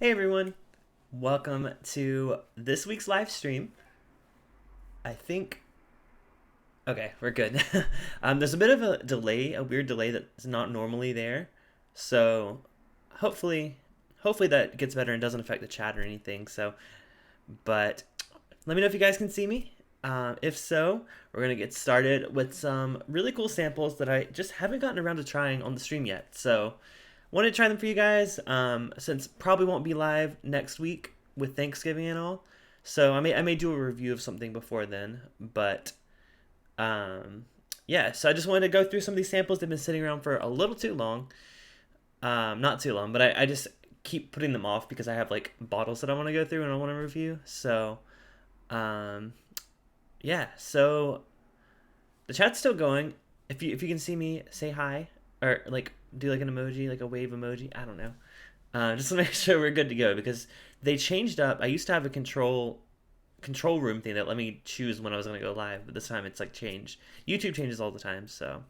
Hey everyone, welcome to this week's live stream. I think, okay, we're good. There's a bit of a delay, a weird delay that's not normally there. So hopefully, hopefully that gets better and doesn't affect the chat or anything. But let me know if you guys can see me. If so, we're gonna get started with some really cool samples that I just haven't gotten around to trying on the stream yet. So wanted to try them for you guys, since probably won't be live next week with Thanksgiving and all. So I may do a review of something before then, but um, yeah. So I just wanted to go through some of these samples. They've been sitting around for a little too long, not too long, but I just keep putting them off because I have like bottles that I want to go through and I want to review. So um, yeah. So the chat's still going. If you can see me, say hi or like do like an emoji, like a wave emoji. I don't know. Just to make sure we're good to go because they changed up. I used to have a control room thing that let me choose when I was gonna go live, but this time it's like changed. YouTube changes all the time, so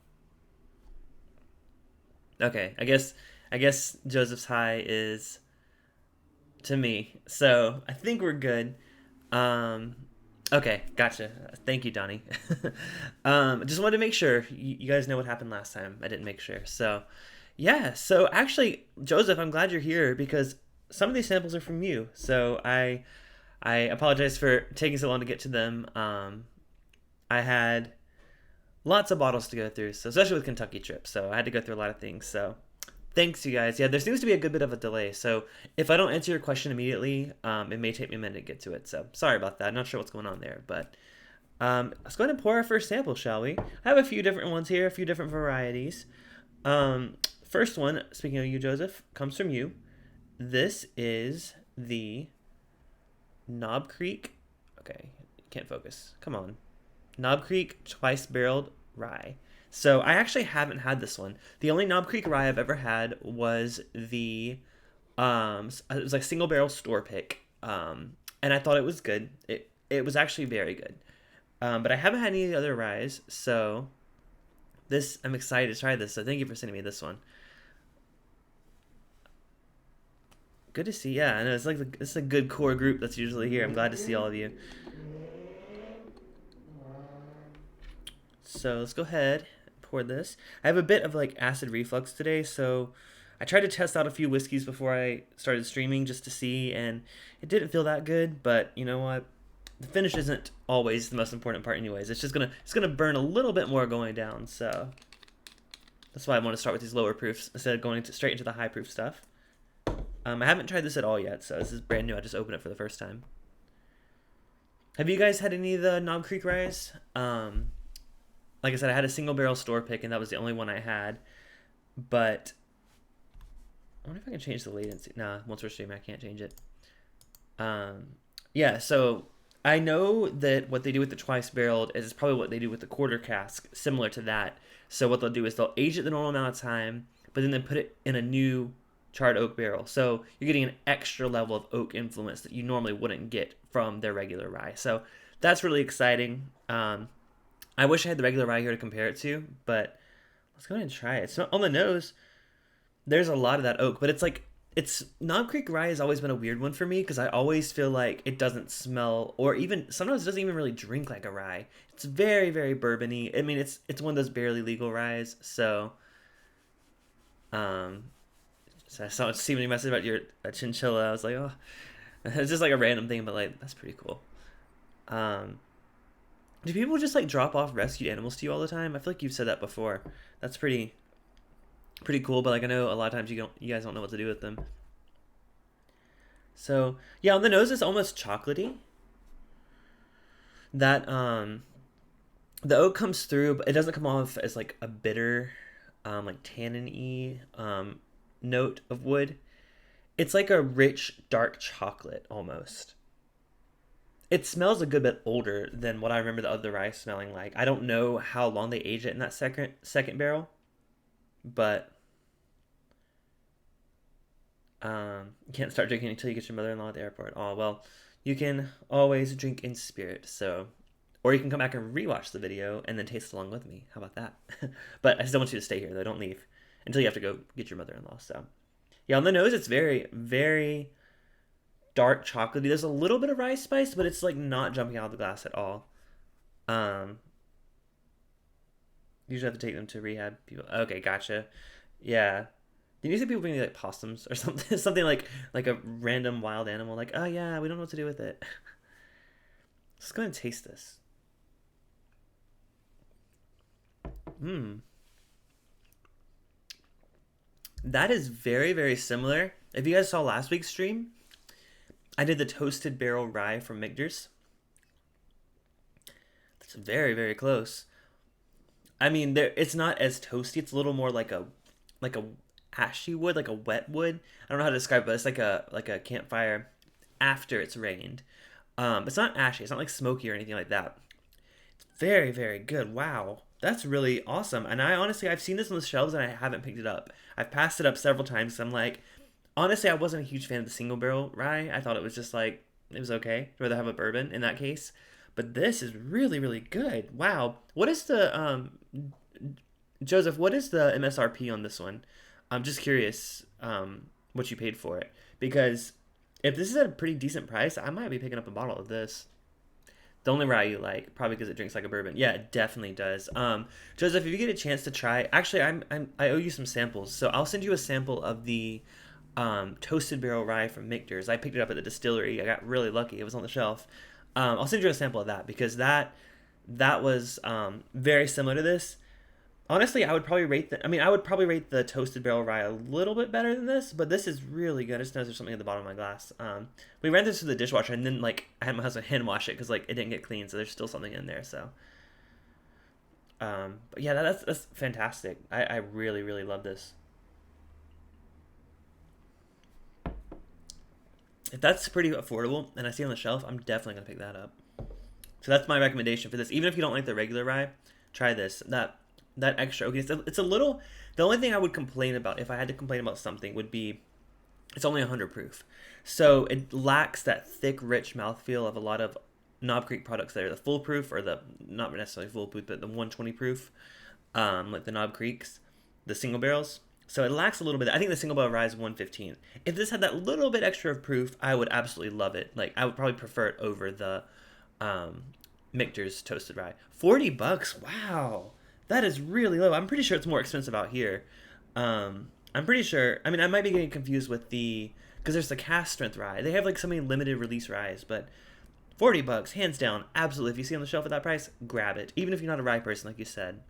okay. I guess Joseph's hi is to me, so I think we're good. Um, okay, gotcha. Thank you, Donnie. Just wanted to make sure you guys know what happened last time. I didn't make sure, so yeah. So actually, Joseph, I'm glad you're here because some of these samples are from you. So I apologize for taking so long to get to them. I had lots of bottles to go through, so especially with Kentucky trip. So I had to go through a lot of things. So thanks, you guys. Yeah, there seems to be a good bit of a delay. So if I don't answer your question immediately, it may take me a minute to get to it. So sorry about that. I'm not sure what's going on there, but let's go ahead and pour our first sample, shall we? I have a few different ones here, a few different varieties. First one, speaking of you, Joseph, comes from you. This is the Knob Creek. Okay, can't focus. Come on. Knob Creek Twice Barreled Rye. So I actually haven't had this one. The only Knob Creek rye I've ever had was the it was like single barrel store pick. And I thought it was good. It was actually very good. But I haven't had any of the other ryes, so this I'm excited to try this. So thank you for sending me this one. Good to see. Yeah, I know it's a good core group that's usually here. I'm glad to see all of you. So let's go ahead and pour this. I have a bit of like acid reflux today, so I tried to test out a few whiskeys before I started streaming just to see, and it didn't feel that good. But you know what? The finish isn't always the most important part, anyways. It's gonna burn a little bit more going down, so that's why I want to start with these lower proofs instead of going straight into the high proof stuff. I haven't tried this at all yet, so this is brand new. I just opened it for the first time. Have you guys had any of the Knob Creek Ryes? Like I said, I had a single barrel store pick, and that was the only one I had. But I wonder if I can change the latency. Nah, once we're streaming, I can't change it. Yeah, so I know that what they do with the twice barreled is probably what they do with the quarter cask, similar to that. So what they'll do is they'll age it the normal amount of time, but then they put it in a new charred oak barrel. So you're getting an extra level of oak influence that you normally wouldn't get from their regular rye. So that's really exciting. I wish I had the regular rye here to compare it to, but let's go ahead and try it. So on the nose, there's a lot of that oak, but it's Knob Creek rye has always been a weird one for me because I always feel like it doesn't smell, or even sometimes it doesn't even really drink like a rye. It's very very bourbony. I mean, it's one of those barely legal ryes. Um, so I saw Steven message about your chinchilla. I was like, oh, it's just like a random thing, but like that's pretty cool. Um, do people just like drop off rescued animals to you all the time? I feel like you've said that before. That's pretty cool, but like I know a lot of times you guys don't know what to do with them. So yeah, on the nose it's almost chocolatey. That the oak comes through, but it doesn't come off as like a bitter, like tannin-y note of wood. It's like a rich dark chocolate almost. It smells a good bit older than what I remember the other rice smelling like. I don't know how long they aged it in that second barrel, but you can't start drinking until you get your mother-in-law at the airport. Oh well, you can always drink in spirit. So, or you can come back and rewatch the video and then taste along with me. How about that? But I still want you to stay here though. Don't leave until you have to go get your mother-in-law. So, yeah, on the nose, it's very, very. dark chocolatey. There's a little bit of rye spice, but it's like not jumping out of the glass at all. Um, Usually have to take them to rehab people. Okay, gotcha. Yeah. Did you see people bring like possums or something? Something like a random wild animal. Like, oh yeah, we don't know what to do with it. Let's go ahead and taste this. Hmm. That is very, very similar. If you guys saw last week's stream, I did the toasted barrel rye from Michter's. That's very, very close. I mean, it's not as toasty. It's a little more like a ashy wood, like a wet wood. I don't know how to describe it, but it's like a campfire after it's rained. It's not ashy. It's not like smoky or anything like that. It's very, very good. Wow. That's really awesome. And I honestly, I've seen this on the shelves and I haven't picked it up. I've passed it up several times. I'm like, honestly, I wasn't a huge fan of the single barrel rye. I thought it was just like, it was okay. I'd rather have a bourbon in that case. But this is really, really good. Wow. What is the, Joseph, what is the MSRP on this one? I'm just curious what you paid for it. Because if this is at a pretty decent price, I might be picking up a bottle of this. The only rye you like, probably because it drinks like a bourbon. Yeah, it definitely does. Joseph, if you get a chance to try, actually, I owe you some samples, so I'll send you a sample of the toasted barrel rye from Michter's. I picked it up at the distillery. I got really lucky; it was on the shelf. I'll send you a sample of that because that was very similar to this. Honestly, I would probably rate the toasted barrel rye a little bit better than this, but this is really good. I just noticed there's something at the bottom of my glass. We ran this through the dishwasher, and then like I had my husband hand wash it because like it didn't get clean, so there's still something in there. So, but yeah, that's fantastic. I really really love this. If that's pretty affordable and I see it on the shelf, I'm definitely gonna pick that up. So that's my recommendation for this. Even if you don't like the regular rye, try this. That extra oaky. It's a little. The only thing I would complain about, if I had to complain about something, would be it's only 100 proof, so it lacks that thick, rich mouthfeel of a lot of Knob Creek products that are the full proof or the not necessarily full proof, but the 120 proof, like the Knob Creeks, the single barrels. So it lacks a little bit. I think the single barrel rye is 115. If this had that little bit extra of proof, I would absolutely love it. Like I would probably prefer it over the Michter's toasted rye. $40. Wow. That is really low. I'm pretty sure it's more expensive out here. I'm pretty sure. I mean, I might be getting confused with because there's the cast strength rye. They have like so many limited release ryes, but $40, hands down, absolutely. If you see on the shelf at that price, grab it. Even if you're not a rye person, like you said.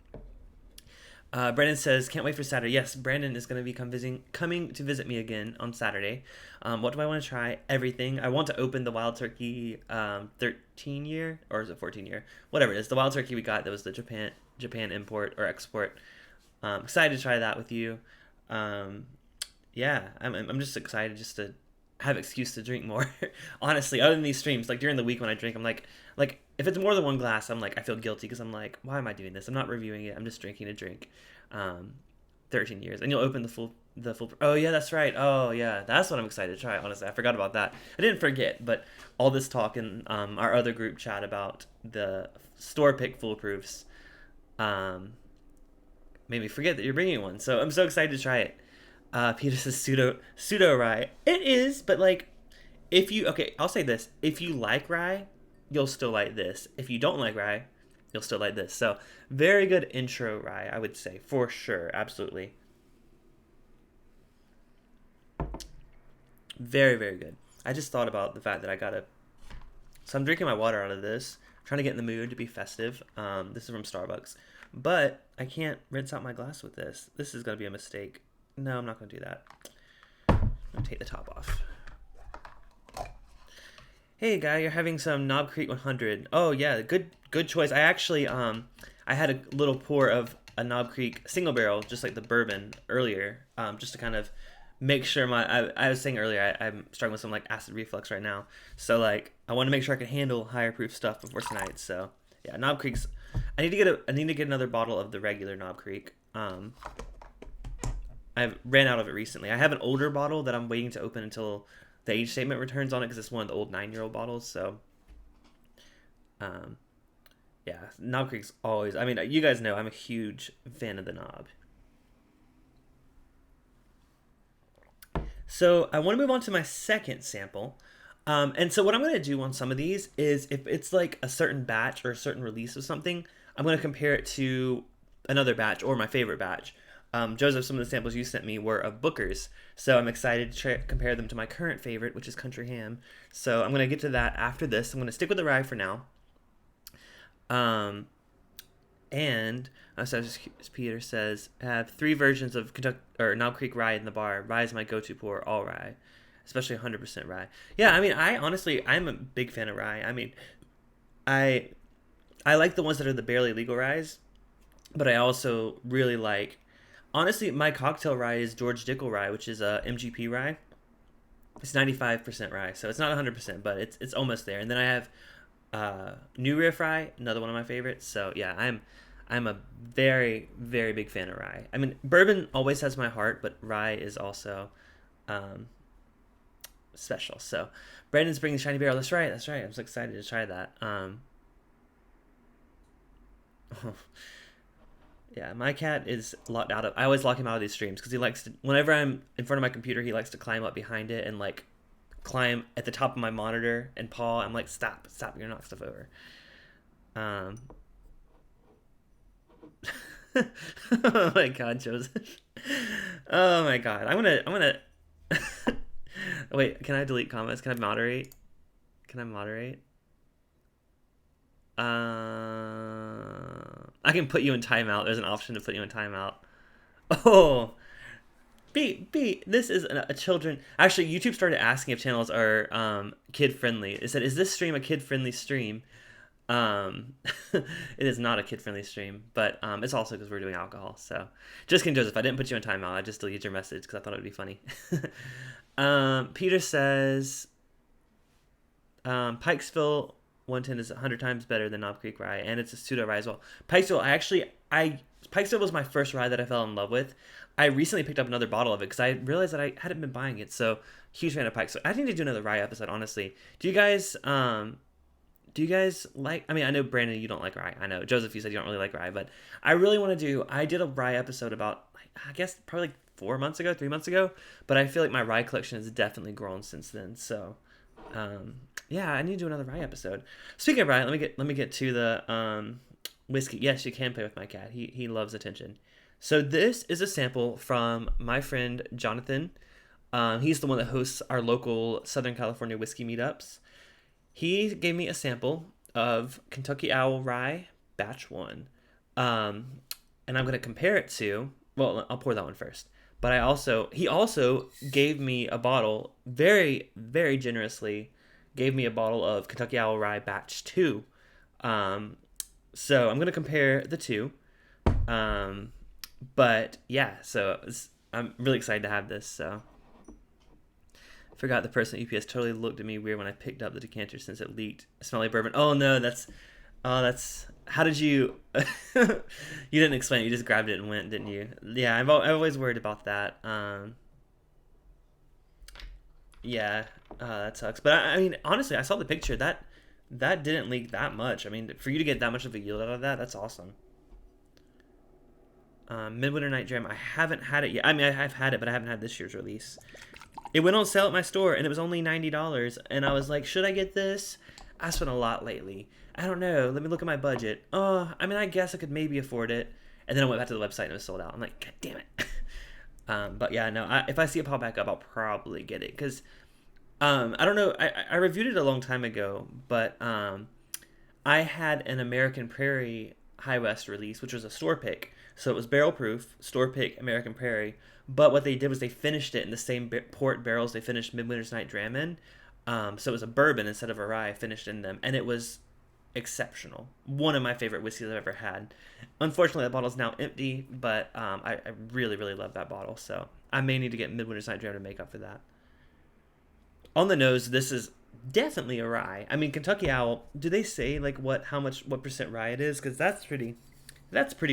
Brandon says, "Can't wait for Saturday." Yes, Brandon is going to be coming to visit me again on Saturday. What do I want to try? Everything. I want to open the Wild Turkey 13 year, or is it 14 year? Whatever it is. The Wild Turkey we got that was the Japan import or export. Excited to try that with you. Yeah, I'm just excited just to have excuse to drink more. Honestly, other than these streams, like during the week when I drink, I'm like if it's more than one glass, I'm like I feel guilty because I'm like, why am I doing this? I'm not reviewing it. I'm just drinking a drink. 13 years, and you'll open the full. Oh yeah, that's right. Oh yeah, that's what I'm excited to try. Honestly, I forgot about that. I didn't forget, but all this talk in our other group chat about the store pick foolproofs made me forget that you're bringing one. So I'm so excited to try it. Peter says pseudo rye. It is, but like, if you I'll say this: if you like rye, you'll still like this. If you don't like rye, you'll still like this. So very good intro rye, I would say, for sure, absolutely. Very very good. I just thought about the fact that I gotta. So I'm drinking my water out of this, trying to get in the mood to be festive. This is from Starbucks, but I can't rinse out my glass with this. This is gonna be a mistake. No, I'm not gonna do that. I'm gonna take the top off. Hey guy, you're having some Knob Creek 100. Oh yeah, good choice. I actually I had a little pour of a Knob Creek single barrel, just like the bourbon earlier, just to kind of make sure I was saying earlier I'm struggling with some like acid reflux right now, so like I want to make sure I can handle higher proof stuff before tonight. So yeah, Knob Creek's. I need to get another bottle of the regular Knob Creek. I've ran out of it recently. I have an older bottle that I'm waiting to open until the age statement returns on it because it's one of the old 9-year-old bottles. So, yeah, Knob Creek's always. I mean, you guys know I'm a huge fan of the knob. So I want to move on to my second sample. And so what I'm gonna do on some of these is if it's like a certain batch or a certain release of something, I'm gonna compare it to another batch or my favorite batch. Joseph, some of the samples you sent me were of Booker's, so I'm excited to compare them to my current favorite, which is Country Ham. So I'm gonna get to that after this. I'm gonna stick with the rye for now. Um, and so as Peter says, I have three versions of Kentucky or Knob Creek rye in the bar. Rye is my go-to pour, all rye, especially 100% rye. Yeah, I mean, I honestly, I'm a big fan of rye. I mean, I I like the ones that are the barely legal ryes, but I also really like. Honestly, my cocktail rye is George Dickel rye, which is a MGP rye. It's 95% rye, so it's not 100%, but it's almost there. And then I have New Riff rye, another one of my favorites. So yeah, I'm a very very big fan of rye. I mean, bourbon always has my heart, but rye is also um, special. So Brandon's bringing Shiny Barrel. That's right. That's right. I'm so excited to try that. Yeah, my cat is locked out of. I always lock him out of these streams because he likes to. Whenever I'm in front of my computer, he likes to climb up behind it and like climb at the top of my monitor and paw. I'm like, stop, stop! You're knocking stuff over. Um. Oh my God, Joseph. Oh my God. I'm gonna. Wait, can I delete comments? Can I moderate? Can I moderate? I can put you in timeout. There's an option to put you in timeout. Oh, B. This is a children. Actually, YouTube started asking if channels are kid friendly. It said, "Is this stream a kid friendly stream?" Um, it is not a kid friendly stream, but it's also because we're doing alcohol. So, just kidding, Joseph. I didn't put you in timeout. I just deleted your message because I thought it would be funny. Peter says, Pikesville 110 is 100 times better than Knob Creek rye, and it's a pseudo rye as well. Pikesville was my first rye that I fell in love with. I recently picked up another bottle of it because I realized that I hadn't been buying it. So huge fan of Pikesville. I need to do another rye episode. Honestly, do you guys like? I mean, I know Brandon, you don't like rye. I know Joseph, you said you don't really like rye, but I really want to do. I did a rye episode about, I guess, probably like 4 months ago, 3 months ago. But I feel like my rye collection has definitely grown since then. So yeah, I need to do another rye episode. Speaking of rye, let me get to the whiskey. Yes, you can play with my cat. He loves attention. So this is a sample from my friend Jonathan. He's the one that hosts our local Southern California whiskey meetups. He gave me a sample of Kentucky Owl Rye Batch 1. And I'm going to compare it to, well, I'll pour that one first. But he also gave me a bottle, very, very generously, gave me a bottle of Kentucky Owl Rye Batch 2. So I'm going to compare the two. But yeah, so I'm really excited to have this, so. Forgot the person at UPS totally looked at me weird when I picked up the decanter since it leaked. Smell like bourbon. Oh no, that's. How did you? You didn't explain it. You just grabbed it and went, didn't you? Yeah, I've always worried about that. Yeah, that sucks. But I mean, honestly, I saw the picture. That didn't leak that much. I mean, for you to get that much of a yield out of that, that's awesome. Midwinter Night Jam. I haven't had it yet. I mean, I've had it, but I haven't had this year's release. It went on sale at my store, and it was only $90. And I was like, should I get this? I spent a lot lately. I don't know. Let me look at my budget. Oh, I mean, I guess I could maybe afford it. And then I went back to the website and it was sold out. I'm like, God damn it. But yeah, no. If I see it pop back up, I'll probably get it because I don't know. I reviewed it a long time ago, but I had an American Prairie High West release, which was a store pick. So it was barrel proof, store pick American Prairie. But what they did was they finished it in the same port barrels they finished Midwinter's Night Dram in. So it was a bourbon instead of a rye finished in them. And it was exceptional. One of my favorite whiskeys I've ever had. Unfortunately, that bottle is now empty, but I really, really love that bottle. So I may need to get Midwinter's Night Dram to make up for that. On the nose, this is definitely a rye. I mean, Kentucky Owl, do they say like what percent rye it is? Because that's pretty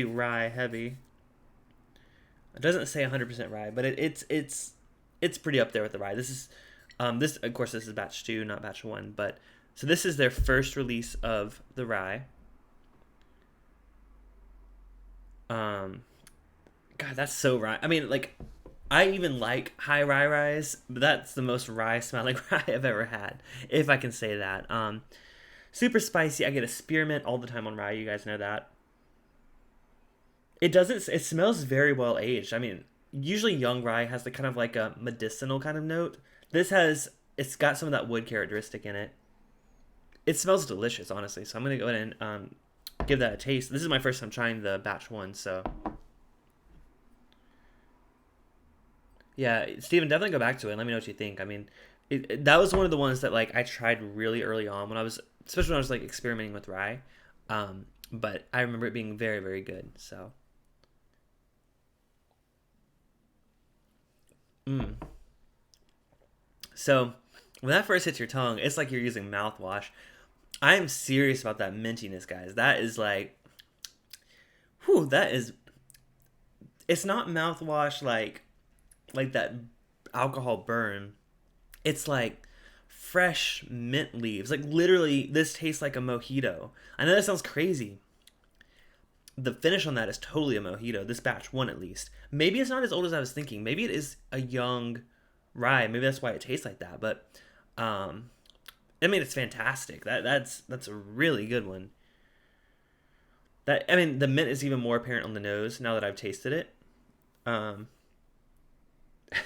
rye heavy. It doesn't say 100% rye, but it's pretty up there with the rye. This is this of course this is batch 2, not batch 1, but so this is their first release of the rye. God, that's so rye. I mean, like I even like high rye ryes, but that's the most rye smelling rye I've ever had, if I can say that. Super spicy. I get a spearmint all the time on rye. You guys know that. It doesn't. It smells very well aged. I mean, usually young rye has the kind of like a medicinal kind of note. This has. It's got some of that wood characteristic in it. It smells delicious, honestly. So I'm gonna go ahead and give that a taste. This is my first time trying the batch one, so yeah, Steven, definitely go back to it and let me know what you think. I mean, that was one of the ones that like I tried really early on when I was, especially when I was like experimenting with rye. But I remember it being very, very good. So, mm. So when that first hits your tongue, it's like you're using mouthwash. I am serious about that mintiness, guys. That is like, whew, that is. It's not mouthwash like that alcohol burn. It's like fresh mint leaves. Like literally, this tastes like a mojito. I know that sounds crazy. The finish on that is totally a mojito. This batch one, at least. Maybe it's not as old as I was thinking. Maybe it is a young rye. Maybe that's why it tastes like that. But I mean, it's fantastic. That's a really good one. That I mean, the mint is even more apparent on the nose now that I've tasted it. Um,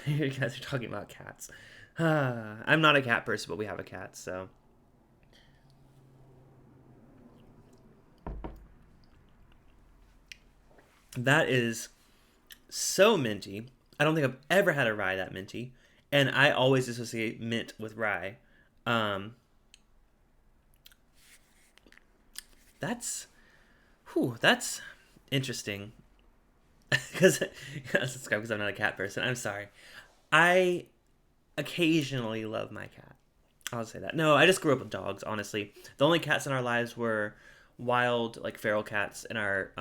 you guys are talking about cats. I'm not a cat person, but we have a cat, so that is so minty. I don't think I've ever had a rye that minty, and I always associate mint with rye. Um, that's, that's interesting. Because because I'm not a cat person. I'm sorry. I occasionally love my cat. I'll say that. No, I just grew up with dogs. Honestly, the only cats in our lives were wild, like feral cats in our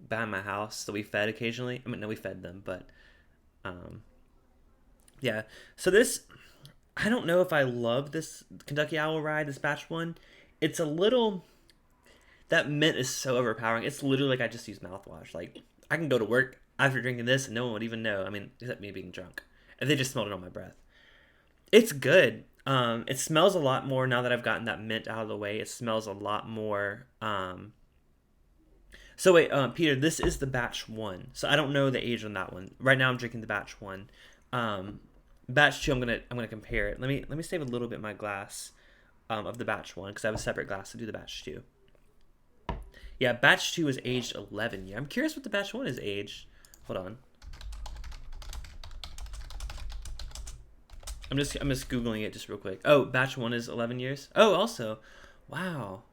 behind my house that we fed occasionally. I mean, no, we fed them, but um, yeah. So this, I don't know if I love this Kentucky Owl ride. This batch one, it's a little. That mint is so overpowering. It's literally like I just use mouthwash. Like I can go to work after drinking this and no one would even know. I mean, except me being drunk. And they just smelled it on my breath. It's good. It smells a lot more now that I've gotten that mint out of the way. It smells a lot more. So wait, Peter, this is the batch one. So I don't know the age on that one. Right now, I'm drinking the batch one. Um, Batch two, I'm gonna compare it. Let me save a little bit of my glass of the batch one because I have a separate glass to do the batch two. Yeah, batch two is aged 11. Yeah, I'm curious what the batch one is aged. Hold on. I'm just googling it just real quick. Oh, batch one is 11 years. Oh, also, wow.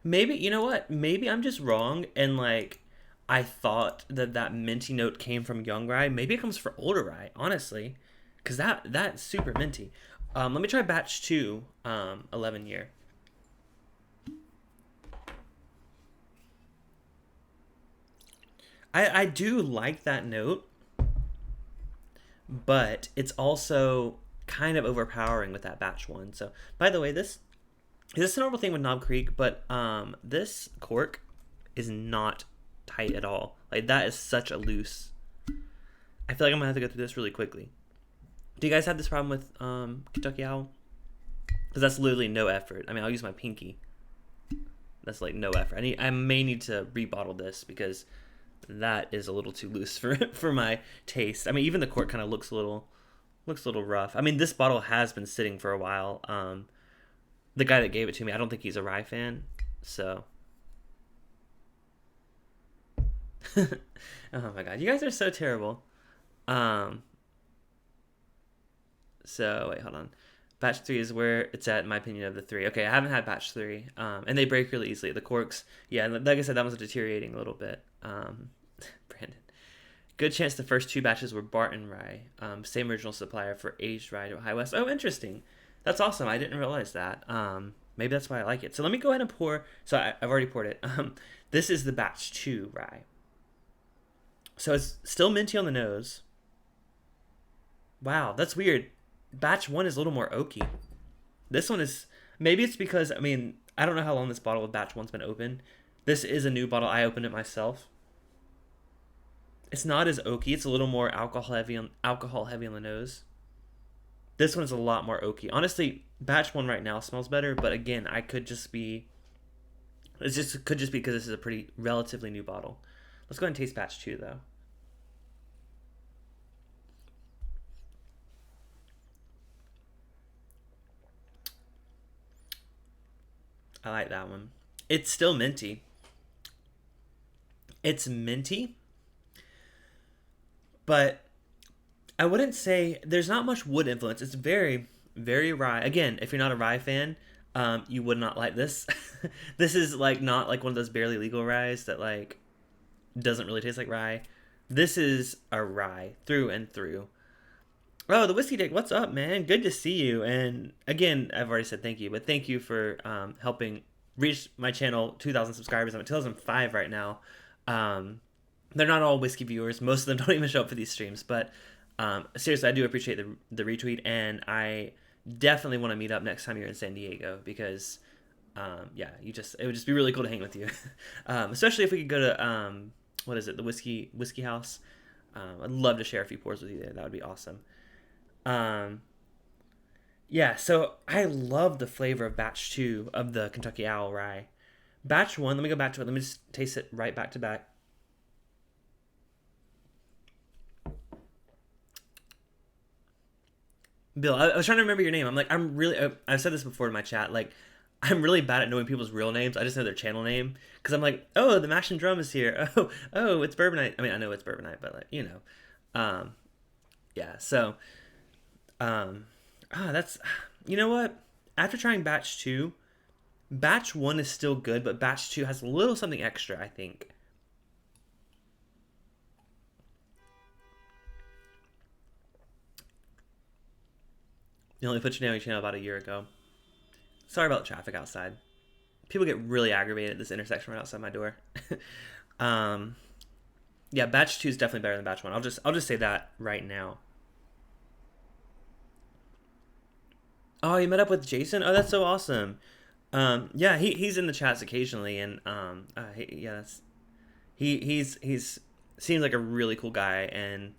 Maybe you know what? Maybe I'm just wrong, and like I thought that minty note came from young rye. Maybe it comes from older rye, honestly, because that's super minty. Let me try batch two, 11 year. I do like that note, but it's also kind of overpowering with that batch one. So, by the way, this is a normal thing with Knob Creek, but this cork is not tight at all. Like that is such a loose. I feel like I'm gonna have to go through this really quickly. Do you guys have this problem with Kentucky Owl? Because that's literally no effort. I mean, I'll use my pinky. That's like no effort. I may need to rebottle this because that is a little too loose for for my taste. I mean, even the cork kind of looks a little rough. I mean, this bottle has been sitting for a while. The guy that gave it to me, I don't think he's a rye fan, so. Oh my god, you guys are so terrible. Um, so wait, hold on. Batch three is where it's at, in my opinion, of the three. Okay, I haven't had batch three, and they break really easily. The corks, yeah, like I said, that was deteriorating a little bit. Brandon, good chance the first two batches were Barton rye, same original supplier for aged rye to High West. Oh, interesting. That's awesome. I didn't realize that. Maybe that's why I like it. So let me go ahead and pour. So I've already poured it. This is the batch two rye. So it's still minty on the nose. Wow, that's weird. Batch one is a little more oaky. This one is, maybe it's because, I mean, I don't know how long this bottle of batch one's been open. This is a new bottle. I opened it myself. It's not as oaky. It's a little more alcohol heavy on the nose. This one's a lot more oaky. Honestly, batch one right now smells better, but again, I could just be. It's just could just be because this is a pretty relatively new bottle. Let's go ahead and taste batch two though. I like that one. It's still minty. It's minty, but I wouldn't say there's not much wood influence. It's very, very rye. Again, if you're not a rye fan, you would not like this. This is like not like one of those barely legal ryes that like doesn't really taste like rye. This is a rye through and through. Oh, the Whiskey Dick, what's up, man? Good to see you. And again, I've already said thank you, but thank you for helping reach my channel 2,000 subscribers. I'm at 2005 right now. They're not all whiskey viewers. Most of them don't even show up for these streams. But seriously, I do appreciate the retweet, and I definitely want to meet up next time you're in San Diego because, yeah, it would just be really cool to hang with you, especially if we could go to what is it, the whiskey house. I'd love to share a few pours with you there. That would be awesome. Yeah, so I love the flavor of batch two of the Kentucky Owl Rye. Batch one, let me go back to it. Let me just taste it right back to back. Bill, I was trying to remember your name. I've said this before in my chat. Like, I'm really bad at knowing people's real names. I just know their channel name because I'm like, oh, the Mash and Drum is here. Oh, it's Bourbonite. I mean, I know it's Bourbonite, but like, yeah. So, that's, you know what? After trying batch two, batch one is still good, but batch two has a little something extra, I think. You only put your name on your channel about a year ago. Sorry about the traffic outside. People get really aggravated at this intersection right outside my door. Yeah, batch two is definitely better than batch one. I'll just say that right now. Oh, you met up with Jason? Oh, that's so awesome. Yeah, he's in the chats occasionally, and he's seems like a really cool guy, and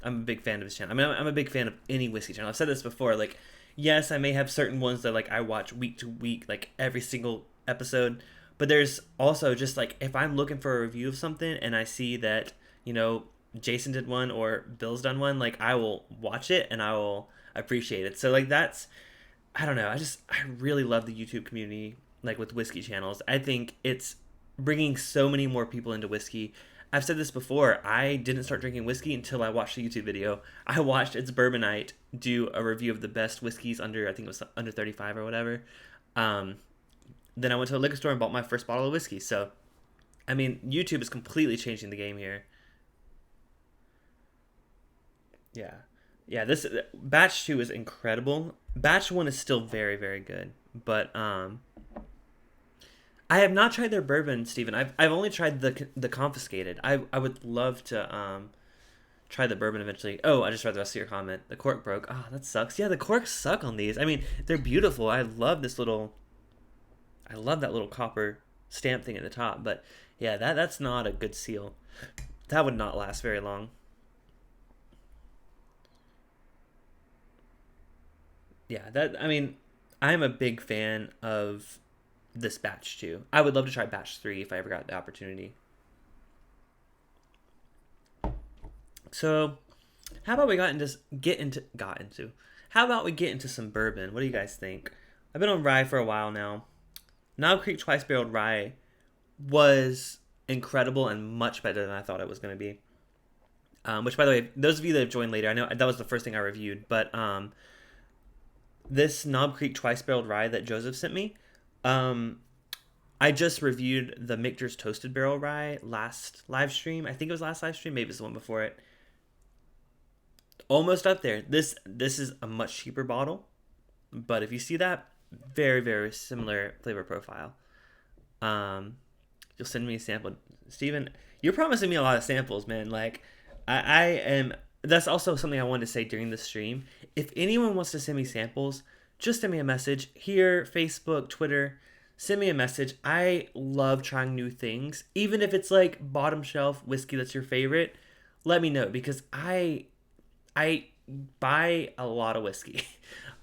I'm a big fan of his channel. I mean, I'm a big fan of any whiskey channel. I've said this before. Like, yes, I may have certain ones that like I watch week to week, like every single episode. But there's also just like if I'm looking for a review of something and I see that Jason did one or Bill's done one, like I will watch it and I will appreciate it. So like that's I don't know. I really love the YouTube community, like with whiskey channels. I think it's bringing so many more people into whiskey. I've said this before. I didn't start drinking whiskey until I watched a YouTube video. I watched It's Bourbonite do a review of the best whiskeys under, I think it was under 35 or whatever. Then I went to a liquor store and bought my first bottle of whiskey. So, I mean, YouTube is completely changing the game here. Yeah. Yeah, this batch 2 is incredible. Batch 1 is still very, very good. But I have not tried their bourbon, Steven. I've only tried the confiscated. I would love to try the bourbon eventually. Oh, I just read the rest of your comment. The cork broke. Oh, that sucks. Yeah, the corks suck on these. I mean, they're beautiful. I love that little copper stamp thing at the top, but yeah, that's not a good seal. That would not last very long. Yeah, I mean, I'm a big fan of this batch too. I would love to try batch 3 if I ever got the opportunity. So, how about we How about we get into some bourbon? What do you guys think? I've been on rye for a while now. Knob Creek Twice Barreled Rye was incredible and much better than I thought it was going to be. Which, by the way, those of you that have joined later, I know that was the first thing I reviewed, but this Knob Creek Twice Barreled Rye that Joseph sent me, I just reviewed the Michter's Toasted Barrel Rye last live stream. I think it was last live stream, maybe it's the one before it. Almost up there. This is a much cheaper bottle, but if you see that, very, very similar flavor profile. You'll send me a sample. Steven, you're promising me a lot of samples, man. Like, I am... That's also something I wanted to say during the stream. If anyone wants to send me samples, just send me a message. Here, Facebook, Twitter, send me a message. I love trying new things. Even if it's like bottom shelf whiskey that's your favorite. let me know, because I buy a lot of whiskey,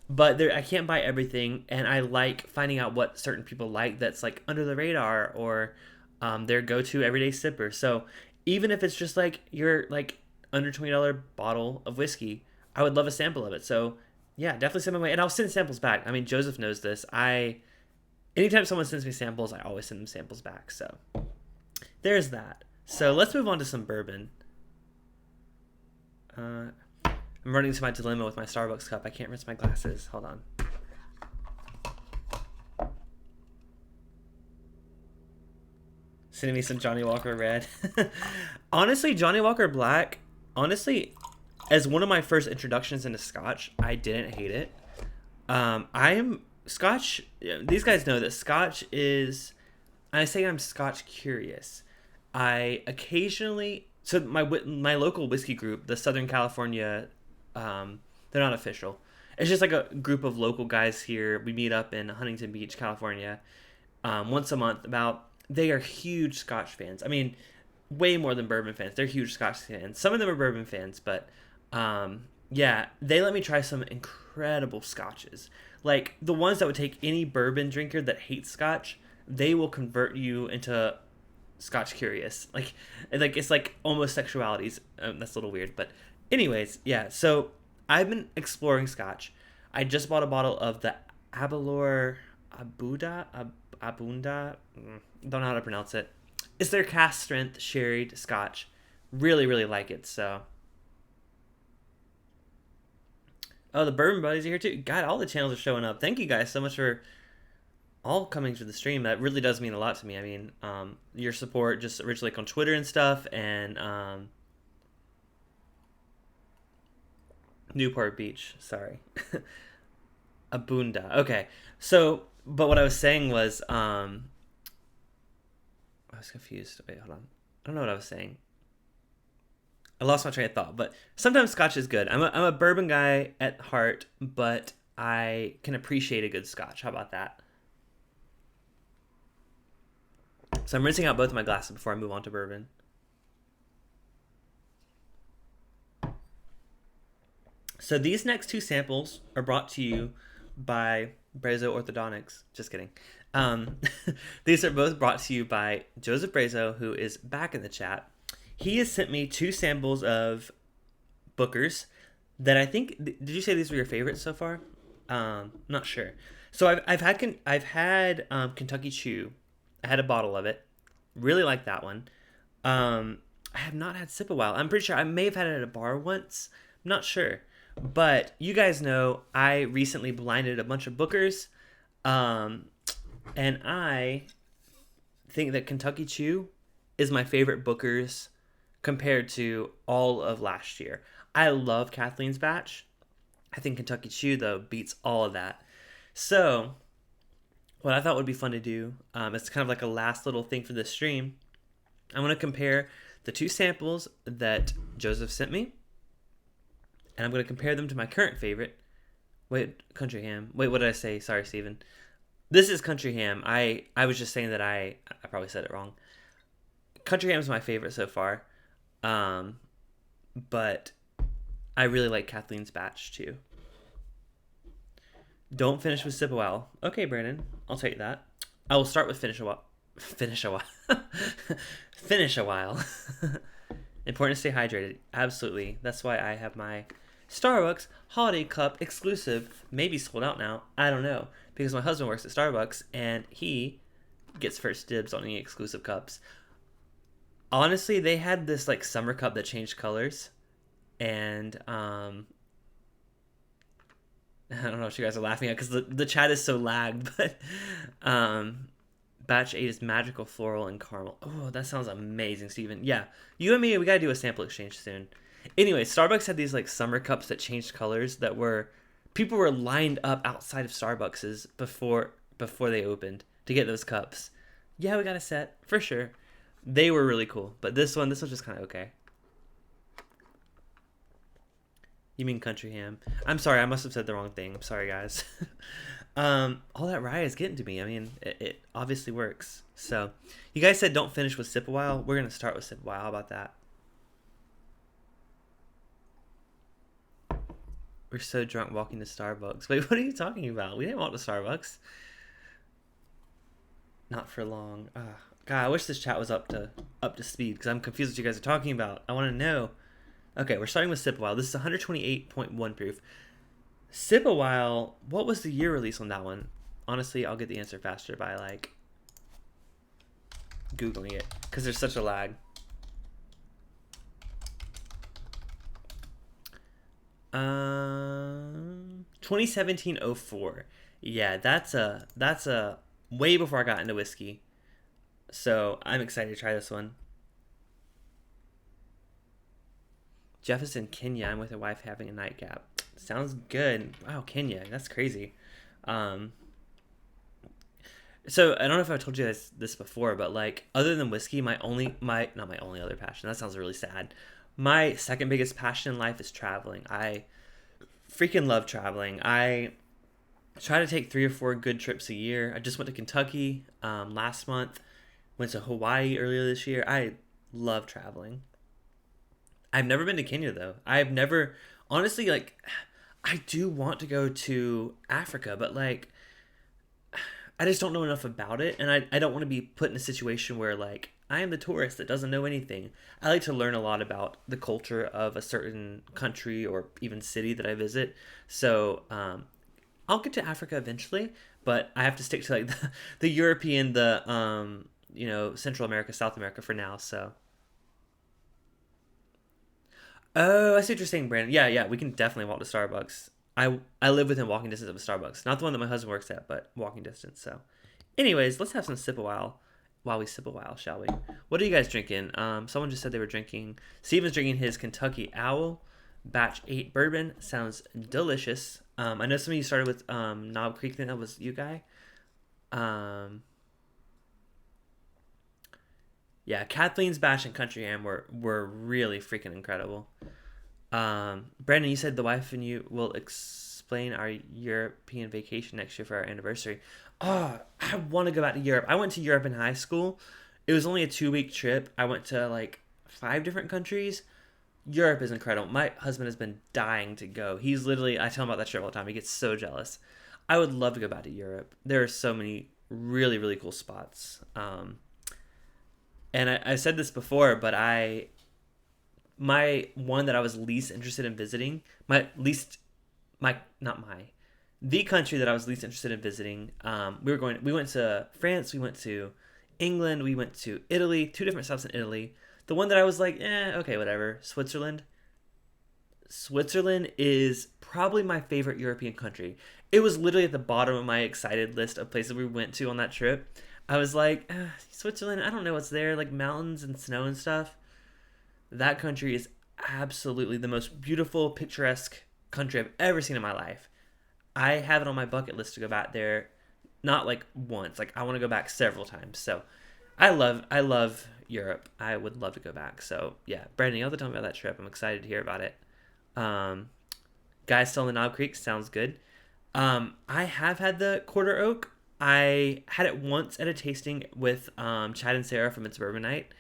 but I can't buy everything, and I like finding out what certain people like that's like under the radar, or their go-to everyday sipper. So even if it's just like your like under $20 bottle of whiskey, I would love a sample of it. So yeah, definitely send my way, and I'll send samples back. I mean, Joseph knows this. Anytime someone sends me samples, I always send them samples back. So there's that. So let's move on to some bourbon. I'm running into my dilemma with my Starbucks cup. I can't rinse my glasses. Hold on. Sending me some Johnny Walker Red. Honestly, Johnny Walker Black, honestly, as one of my first introductions into Scotch, I didn't hate it. I am Scotch. These guys know that Scotch is. I say I'm Scotch curious. I occasionally, so my local whiskey group, the Southern California, they're not official. It's just like a group of local guys here. We meet up in Huntington Beach, California, once a month. They are huge Scotch fans. I mean, way more than bourbon fans. They're huge Scotch fans. Some of them are bourbon fans, but yeah, they let me try some incredible Scotches. Like the ones that would take any bourbon drinker that hates Scotch, they will convert you into Scotch curious. Like it's like almost sexualities. That's a little weird, but anyways, yeah. So I've been exploring Scotch. I just bought a bottle of the Abelor Abunda. Don't know how to pronounce it. It's their cask strength sherried Scotch. Really, really like it. So, oh, the Bourbon Buddies are here too. God, all the channels are showing up. Thank you guys so much for all coming to the stream. That really does mean a lot to me. I mean, your support just originally like on Twitter and stuff, and Newport Beach. Sorry, Abunda. Okay, so but what I was saying was, I was confused. Wait, hold on. I don't know what I was saying. I lost my train of thought. But sometimes Scotch is good. I'm a bourbon guy at heart, but I can appreciate a good Scotch. How about that? So I'm rinsing out both of my glasses before I move on to bourbon. So these next two samples are brought to you by Brazo Orthodontics. Just kidding. These are both brought to you by Joseph Brazo, who is back in the chat. He has sent me two samples of Booker's that I think. Did you say these were your favorites so far? Not sure. So I've had Kentucky Chew. I had a bottle of it. Really like that one. I have not had Sip a while. I'm pretty sure I may have had it at a bar once. I'm not sure. But you guys know I recently blinded a bunch of Bookers. And I think that Kentucky Chew is my favorite Booker's compared to all of last year. I love Kathleen's batch. I think Kentucky Chew, though, beats all of that. So what I thought would be fun to do, it's kind of like a last little thing for this stream. I'm going to compare the two samples that Joseph sent me, and I'm going to compare them to my current favorite. Wait, Country Ham. Wait, what did I say? Sorry, Steven. This is Country Ham. I was just saying that I probably said it wrong. Country Ham is my favorite so far. But I really like Kathleen's batch too. Don't finish with Sip a while. Okay, Brandon. I'll take that. I will start with Finish a while. Finish a while. Finish a while. Important to stay hydrated. Absolutely. That's why I have my Starbucks Holiday Cup exclusive. Maybe sold out now. I don't know. Because my husband works at Starbucks and he gets first dibs on any exclusive cups. Honestly, they had this like summer cup that changed colors. And I don't know if you guys are laughing at because the chat is so lagged, but batch 8 is magical floral and caramel. Oh, that sounds amazing, Steven. Yeah, you and me, we gotta do a sample exchange soon. Anyway, Starbucks had these like summer cups that changed colors that were people were lined up outside of Starbucks's before they opened to get those cups. Yeah, we got a set for sure. They were really cool, but this one's just kind of okay. You mean Country Ham? I'm sorry, I must have said the wrong thing. I'm sorry, guys. All that rye is getting to me. I mean, it obviously works. So, you guys said don't finish with Sip a while. We're gonna start with Sip a while. How about that? We're so drunk walking to Starbucks. Wait, what are you talking about? We didn't walk to Starbucks. Not for long. God, I wish this chat was up to speed because I'm confused what you guys are talking about. I want to know. Okay, we're starting with Sip a While. This is 128.1 proof. Sip a While. What was the year release on that one? Honestly, I'll get the answer faster by like Googling it because there's such a lag. 2017-04. Yeah, that's a way before I got into whiskey. So I'm excited to try this one. Jefferson, Kenya. I'm with a wife having a nightcap. Sounds good. Wow, Kenya. That's crazy. Um, so I don't know if I told you guys this before, but like other than whiskey, my not my only other passion. That sounds really sad. My second biggest passion in life is traveling. I freaking love traveling. I try to take 3 or 4 good trips a year. I just went to Kentucky last month. Went to Hawaii earlier this year. I love traveling. I've never been to Kenya though. I've never honestly like I do want to go to Africa, but like I just don't know enough about it and I don't want to be put in a situation where like I am the tourist that doesn't know anything. I like to learn a lot about the culture of a certain country or even city that I visit. So I'll get to Africa eventually, but I have to stick to like the European, the Central America, South America for now. So oh, I see what you're saying, Brandon. Yeah, yeah, we can definitely walk to Starbucks. I live within walking distance of a Starbucks, not the one that my husband works at, but walking distance. So, anyways, let's have some sip a while we sip a while, shall we? What are you guys drinking? Someone just said they were drinking. Steven's drinking his Kentucky Owl Batch 8 bourbon. Sounds delicious. I know some of you started with Knob Creek. I think that was you, Guy. Um, yeah, Kathleen's Batch and Country Ham were really freaking incredible. Brandon, you said the wife and you will explain our European vacation next year for our anniversary. Oh, I want to go back to Europe. I went to Europe in high school. It was only a 2 week trip. I went to like 5 different countries. Europe is incredible. My husband has been dying to go. He's literally, I tell him about that trip all the time. He gets so jealous. I would love to go back to Europe. There are so many really, really cool spots. And I said this before, but my one that I was least interested in visiting, not my, the country that I was least interested in visiting. We went to France, we went to England, we went to Italy, 2 different stops in Italy. The one that I was like, okay, whatever, Switzerland. Switzerland is probably my favorite European country. It was literally at the bottom of my excited list of places we went to on that trip. I was like, Switzerland, I don't know what's there, like mountains and snow and stuff. That country is absolutely the most beautiful, picturesque country I've ever seen in my life. I have it on my bucket list to go back there, not like once. Like I want to go back several times. So I love Europe. I would love to go back. So yeah, Brandon, you have to tell me about that trip. I'm excited to hear about it. Um, Guys still in the Knob Creek sounds good. I have had the Quarter Oak. I had it once at a tasting with Chad and Sarah from It's Bourbon Night.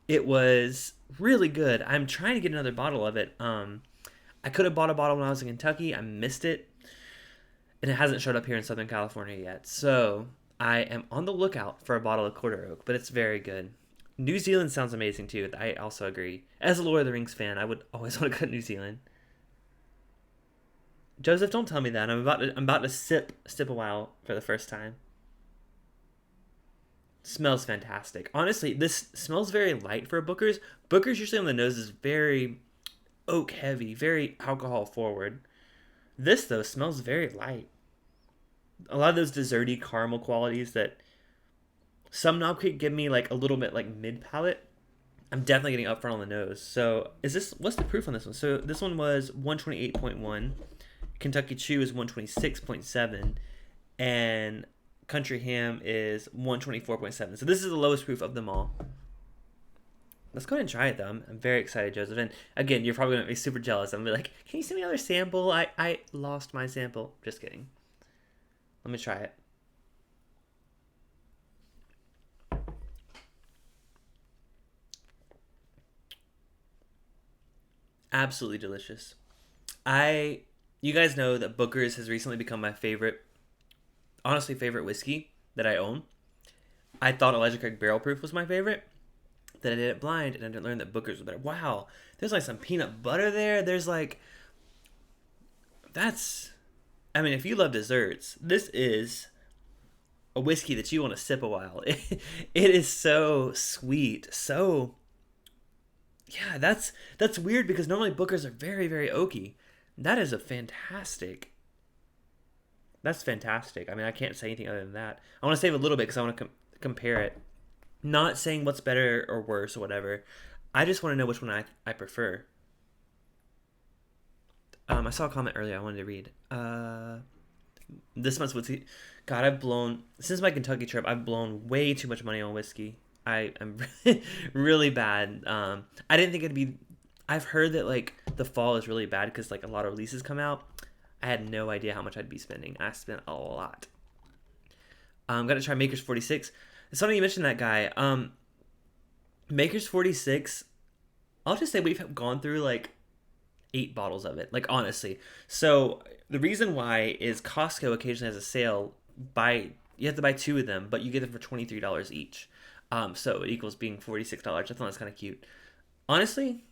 It was really good. I'm trying to get another bottle of it. I could have bought a bottle when I was in Kentucky. I missed it, and it hasn't showed up here in Southern California yet. So I am on the lookout for a bottle of Quarter Oak, but it's very good. New Zealand sounds amazing too. I also agree. As a Lord of the Rings fan, I would always want to go to New Zealand. Joseph, don't tell me that. I'm about to sip a while for the first time. Smells fantastic. Honestly, this smells very light for a Booker's. Booker's usually on the nose is very oak heavy, very alcohol forward. This though smells very light. A lot of those desserty caramel qualities that some Knob Creek give me like a little bit like mid palate. I'm definitely getting up front on the nose. So what's the proof on this one? So this one was 128.1. Kentucky Chew is 126.7. And Country Ham is 124.7. So this is the lowest proof of them all. Let's go ahead and try it though. I'm very excited, Joseph. And again, you're probably gonna be super jealous. I'm gonna be like, can you send me another sample? I lost my sample. Just kidding. Let me try it. Absolutely delicious. I you guys know that Booker's has recently become my favorite, honestly, favorite whiskey that I own. I thought Elijah Craig Barrel Proof was my favorite. Then I did it blind, and I didn't learn that Booker's was better. Wow, there's like some peanut butter there. There's like, that's, I mean, if you love desserts, this is a whiskey that you want to sip a while. It is so sweet, so yeah. That's weird because normally Booker's are very very oaky. That is a fantastic. That's fantastic. I mean, I can't say anything other than that. I want to save a little bit because I want to compare it. Not saying what's better or worse or whatever. I just want to know which one I prefer. I saw a comment earlier I wanted to read. This month's whiskey. God, I've blown since my Kentucky trip. I've blown way too much money on whiskey. I am really bad. I didn't think it'd be. I've heard that like the fall is really bad because like a lot of releases come out. I had no idea how much I'd be spending. I spent a lot. I'm gonna try Maker's 46. It's funny you mentioned that guy. Maker's 46. I'll just say we've gone through like 8 bottles of it. Like honestly. So the reason why is Costco occasionally has a sale. You have to buy 2 of them, but you get them for $23 each. So it equals being $46. I thought that's kind of cute. Honestly,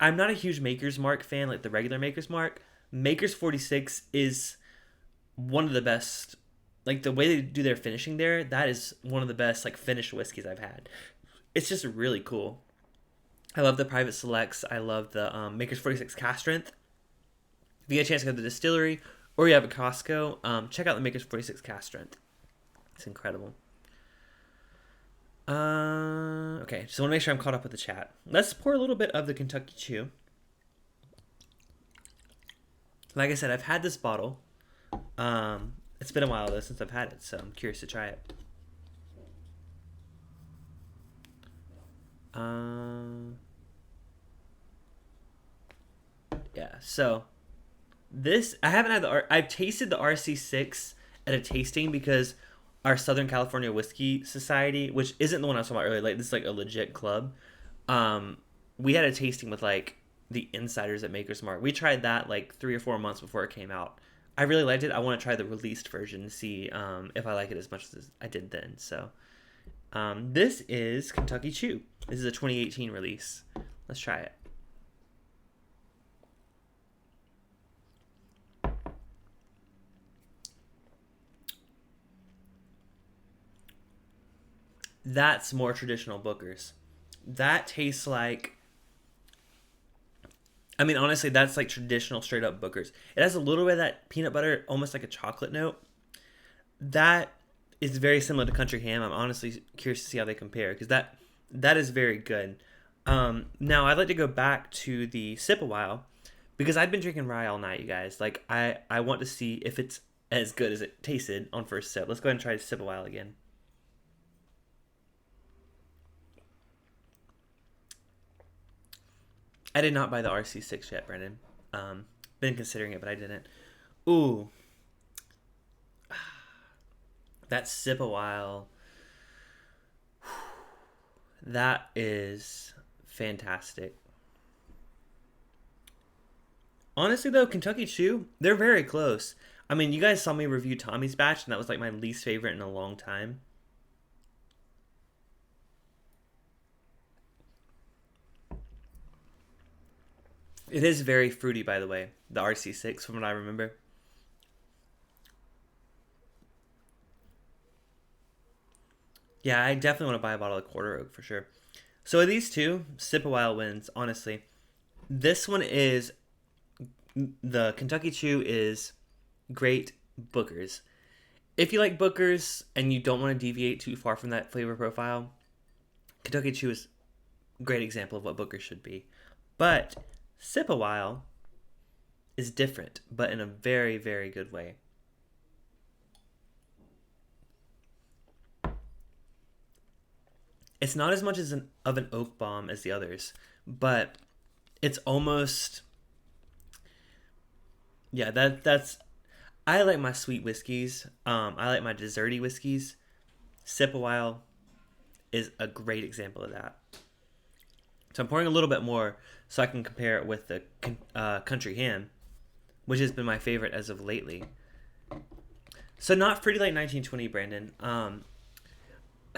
I'm not a huge Maker's Mark fan, like the regular Maker's Mark. Maker's 46 is one of the best. Like the way they do their finishing there, that is one of the best like finished whiskeys I've had. It's just really cool. I love the Private Selects. I love the Maker's 46 Cask Strength. If you get a chance to go to the distillery or you have a Costco, check out the Maker's 46 Cask Strength. It's incredible. Okay, just want to make sure I'm caught up with the chat. Let's pour a little bit of the Kentucky Chew. Like I said, I've had this bottle. It's been a while though since I've had it, so I'm curious to try it. Yeah, so this I haven't had I've tasted the RC6 at a tasting because our Southern California Whiskey Society, which isn't the one I was talking about earlier, like this is like a legit club. We had a tasting with like the insiders at Maker's Mark. We tried that like 3 or 4 months before it came out. I really liked it. I want to try the released version and see if I like it as much as I did then. So this is Kentucky Chew. This is a 2018 release. Let's try it. That's more traditional Booker's. That tastes like, I mean, honestly, that's like traditional straight up Booker's. It has a little bit of that peanut butter, almost like a chocolate note. That is very similar to Country Ham. I'm honestly curious to see how they compare because that is very good. Now I'd like to go back to the Sip a While because I've been drinking rye all night, you guys. Like I want to see if it's as good as it tasted on first sip. Let's go ahead and try Sip a While again. I did not buy the RC6 yet, Brendan. Been considering it, but I didn't. Ooh. That Sip a While. That is fantastic. Honestly, though, Kentucky Chew, they're very close. I mean, you guys saw me review Tommy's batch, and that was like my least favorite in a long time. It is very fruity, by the way, the RC6, from what I remember. Yeah, I definitely want to buy a bottle of Quarter Oak for sure. So of these two, Sip a While wins, honestly. This one is, the Kentucky Chew is great Booker's. If you like Booker's and you don't want to deviate too far from that flavor profile, Kentucky Chew is a great example of what Booker's should be. But Sip a While is different, but in a very, very good way. It's not as much as of an oak bomb as the others, but it's almost, yeah. That's I like my sweet whiskeys. I like my desserty whiskeys. Sip a While is a great example of that. So I'm pouring a little bit more so I can compare it with the Country Ham. which has been my favorite as of lately. So not Fruity Light 1920, Brandon.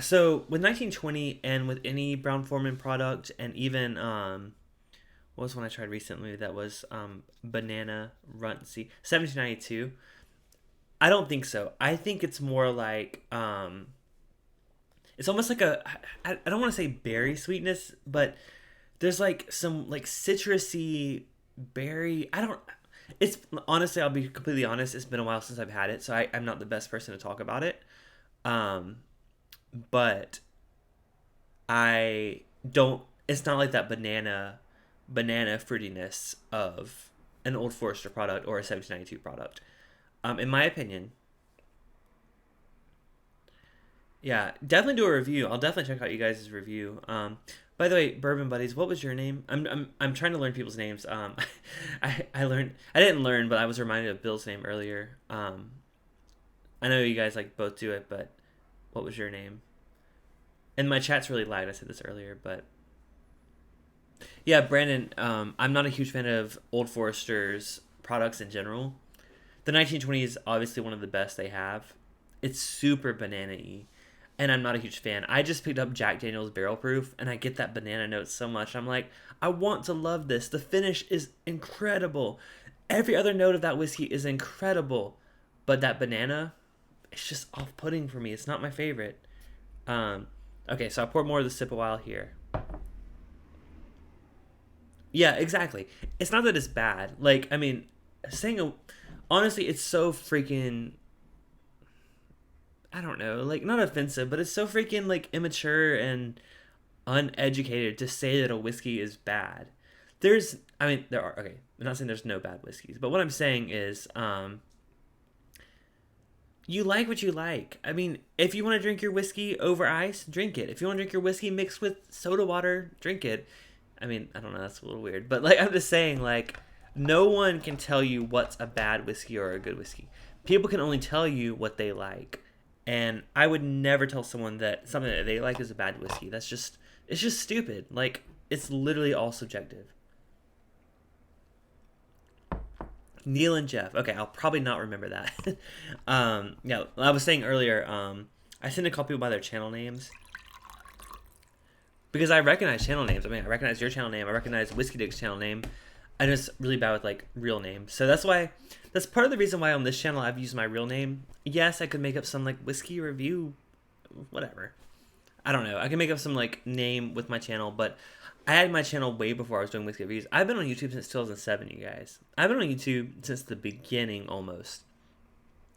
So with 1920 and with any Brown Forman product, and even what was one I tried recently that was Banana Runtsy 1792. I don't think so. I think it's more like it's almost like I don't want to say berry sweetness, but there's like some like citrusy berry. I don't. It's honestly, I'll be completely honest. It's been a while since I've had it, so I'm not the best person to talk about it. Um, but I don't. It's not like that banana fruitiness of an Old Forester product or a 1792 product. In my opinion, yeah, definitely do a review. I'll definitely check out you guys' review. By the way, Bourbon Buddies, what was your name? I'm trying to learn people's names. I learned I didn't learn, but I was reminded of Bill's name earlier. I know you guys like both do it, but what was your name? And my chat's really lagged. I said this earlier, but yeah, Brandon. I'm not a huge fan of Old Forester's products in general. The 1920 is obviously one of the best they have. It's super banana-y, and I'm not a huge fan. I just picked up Jack Daniel's Barrel Proof, and I get that banana note so much. I'm like, I want to love this. The finish is incredible. Every other note of that whiskey is incredible, but that banana, it's just off-putting for me. It's not my favorite. Okay, so I'll pour more of the sip a while here. Yeah, exactly. It's not that it's bad. Like, I mean, saying honestly, it's so freaking, I don't know, like not offensive, but it's so freaking like immature and uneducated to say that a whiskey is bad. I mean, there are, okay, I'm not saying there's no bad whiskeys, but what I'm saying is, you like what you like. I mean, if you want to drink your whiskey over ice, drink it. If you want to drink your whiskey mixed with soda water, drink it. I mean, I don't know, that's a little weird, but like I'm just saying, like no one can tell you what's a bad whiskey or a good whiskey. People can only tell you what they like. And I would never tell someone that something that they like is a bad whiskey. It's just stupid. Like it's literally all subjective. Neil and Jeff. Okay, I'll probably not remember that. Yeah, I was saying earlier, I tend to call people by their channel names because I recognize channel names. I mean, I recognize your channel name. I recognize Whiskey Dick's channel name. I'm just really bad with like real names. So that's part of the reason why on this channel I've used my real name. Yes, I could make up some like whiskey review, whatever. I don't know. I can make up some like name with my channel, but I had my channel way before I was doing whiskey reviews. I've been on YouTube since 2007, you guys. I've been on YouTube since the beginning almost.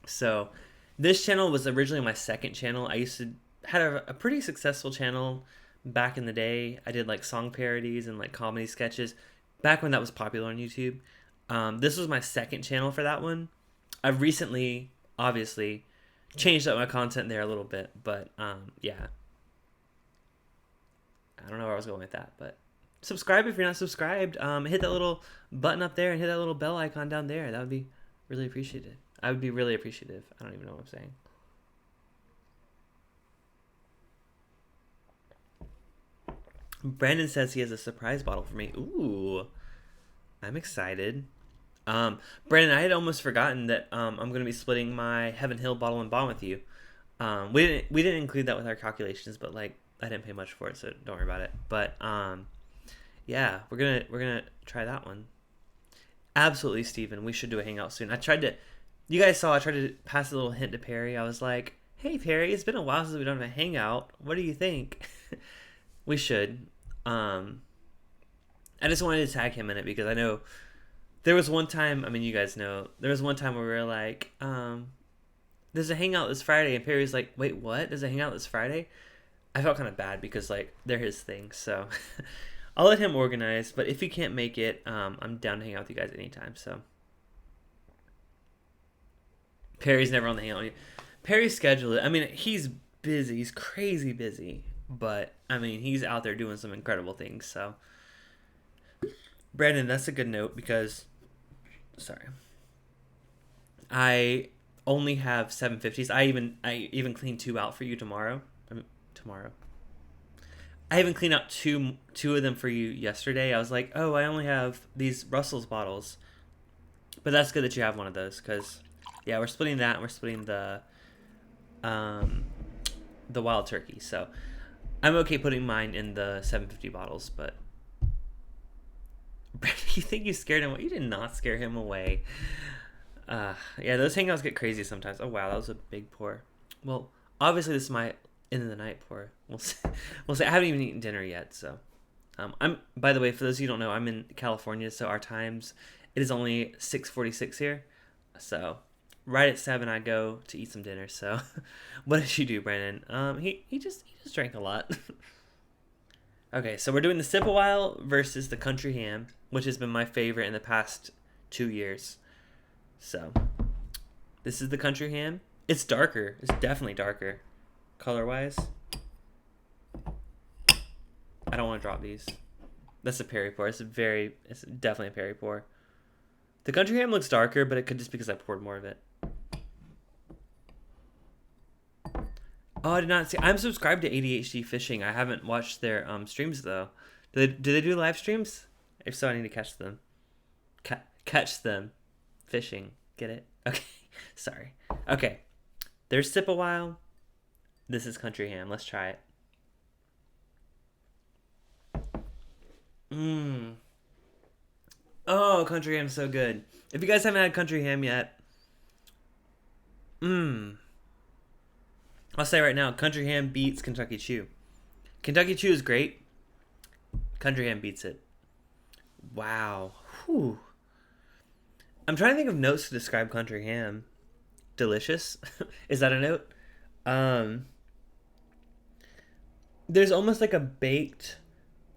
So this channel was originally my second channel. I used to had a pretty successful channel back in the day. I did like song parodies and like comedy sketches back when that was popular on YouTube. This was my second channel for that one. I've recently, obviously, changed up my content there a little bit, but yeah. I don't know where I was going with that, but subscribe if you're not subscribed. Hit that little button up there and hit that little bell icon down there. That would be really appreciated. I would be really appreciative. I don't even know what I'm saying. Brandon says he has a surprise bottle for me. Ooh, I'm excited. Brandon, I had almost forgotten that I'm going to be splitting my Heaven Hill bottle and bond with you. We didn't include that with our calculations, but like I didn't pay much for it, so don't worry about it. But yeah, we're gonna try that one. Absolutely, Steven. We should do a hangout soon. You guys saw I tried to pass a little hint to Perry. I was like, hey Perry, it's been a while since we've done a hangout. What do you think? We should. I just wanted to tag him in it because I know there was one time, I mean, you guys know, there was one time where we were like, there's a hangout this Friday, and Perry's like, wait, what? There's a hangout this Friday? I felt kind of bad because, like, they're his thing, so I'll let him organize, but if he can't make it, I'm down to hang out with you guys anytime, so. Perry's never on the hangout. Perry's scheduled. I mean, he's busy. He's crazy busy, but, I mean, he's out there doing some incredible things, so. Brandon, that's a good note because, sorry, I only have 750s. I even cleaned 2 out for you tomorrow. I even cleaned out two of them for you yesterday. I was like, oh, I only have these Russell's bottles. But that's good that you have one of those, because yeah, we're splitting that, and we're splitting um, the wild turkey. So I'm okay putting mine in the 750 bottles, but you think you scared him away? You did not scare him away. Yeah, those hangouts get crazy sometimes. Oh wow, that was a big pour. Well, obviously this is my end of the night pour. We'll see. We'll see. I haven't even eaten dinner yet, so I'm. By the way, for those of you who don't know, I'm in California, so our times it is only 6:46 here. So right at 7, I go to eat some dinner. So what did you do, Brandon? He just drank a lot. Okay, so we're doing the sip a while versus the country ham, which has been my favorite in the past 2 years. So this is the country ham. It's darker. It's definitely darker, color wise. I don't want to drop these. That's a Perry pour. It's definitely a Perry pour. The country ham looks darker, but it could just be because I poured more of it. Oh, I did not see. I'm subscribed to ADHD Fishing. I haven't watched their streams though. Do they do live streams? If so, I need to catch them. Catch them fishing. Get it? Okay. Sorry. Okay. There's sip a while. This is country ham. Let's try it. Mmm. Oh, country ham's so good. If you guys haven't had country ham yet, mmm. I'll say right now, country ham beats Kentucky Chew. Kentucky Chew is great. Country ham beats it. Wow. Whew. I'm trying to think of notes to describe country ham. Delicious. Is that a note? There's almost like a baked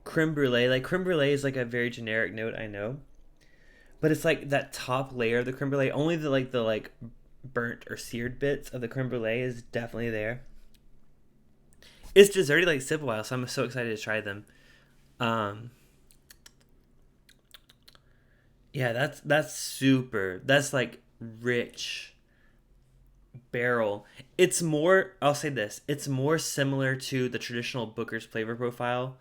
creme brulee. Like creme brulee is like a very generic note, I know. But it's like that top layer of the creme brulee. Only the burnt or seared bits of the creme brulee is definitely there. It's desserty like sip a while, so I'm so excited to try them. Yeah, that's super. That's like rich barrel. It's more. I'll say this. It's more similar to the traditional Booker's flavor profile,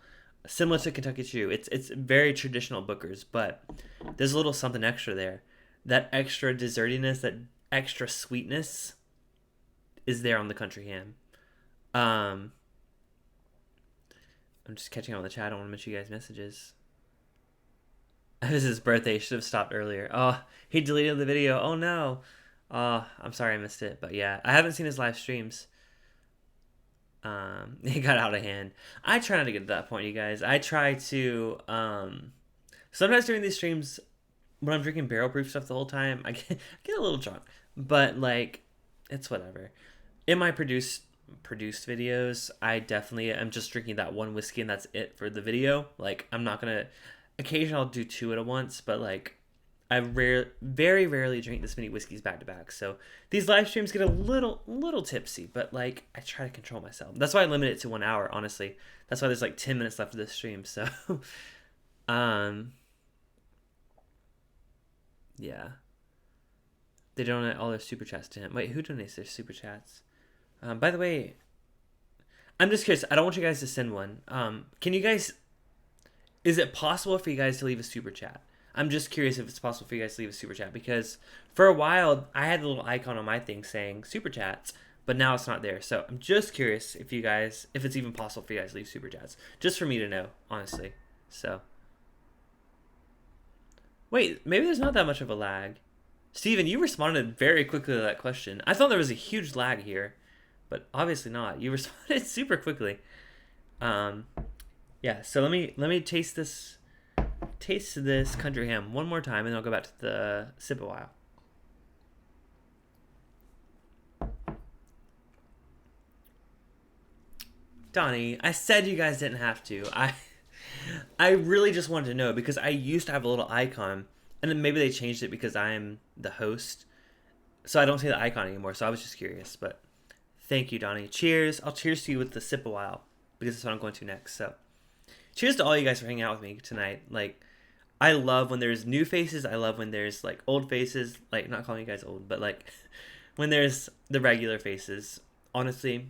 similar to Kentucky Chew. It's very traditional Booker's, but there's a little something extra there. That extra dessertiness, that extra sweetness, is there on the country ham. I'm just catching up on the chat. I don't want to miss you guys' messages. It was his birthday. He should have stopped earlier. Oh, he deleted the video. Oh no. I'm sorry I missed it. But yeah, I haven't seen his live streams. He got out of hand. I try not to get to that point, you guys. I try to sometimes during these streams when I'm drinking barrel proof stuff the whole time, I get a little drunk. But like it's whatever. In my produced videos, I definitely am just drinking that one whiskey and that's it for the video. Like I'm not gonna occasionally I'll do two at once, but like I very rarely drink this many whiskeys back to back. So these live streams get a little tipsy, but like I try to control myself. That's why I limit it to 1 hour, honestly. That's why there's like 10 minutes left of this stream. So yeah. They donate all their super chats to him. Wait, who donates their super chats? By the way, I'm just curious. I don't want you guys to send one. Can you guys... Is it possible for you guys to leave a super chat? I'm just curious if it's possible for you guys to leave a super chat, because for a while I had a little icon on my thing saying super chats, but now it's not there. So I'm just curious if it's even possible for you guys to leave super chats, just for me to know, honestly. So wait, maybe there's not that much of a lag. Steven, you responded very quickly to that question. I thought there was a huge lag here, but obviously not. You responded super quickly. Yeah, so let me taste this country ham one more time, and then I'll go back to the sip a while. Donnie, I said you guys didn't have to. I really just wanted to know, because I used to have a little icon, and then maybe they changed it because I'm the host, so I don't see the icon anymore. So I was just curious, but thank you, Donnie. Cheers. I'll cheers to you with the sip a while, because that's what I'm going to next. So cheers to all you guys for hanging out with me tonight. Like, I love when there's new faces. I love when there's like old faces. Like, not calling you guys old, but like when there's the regular faces. Honestly,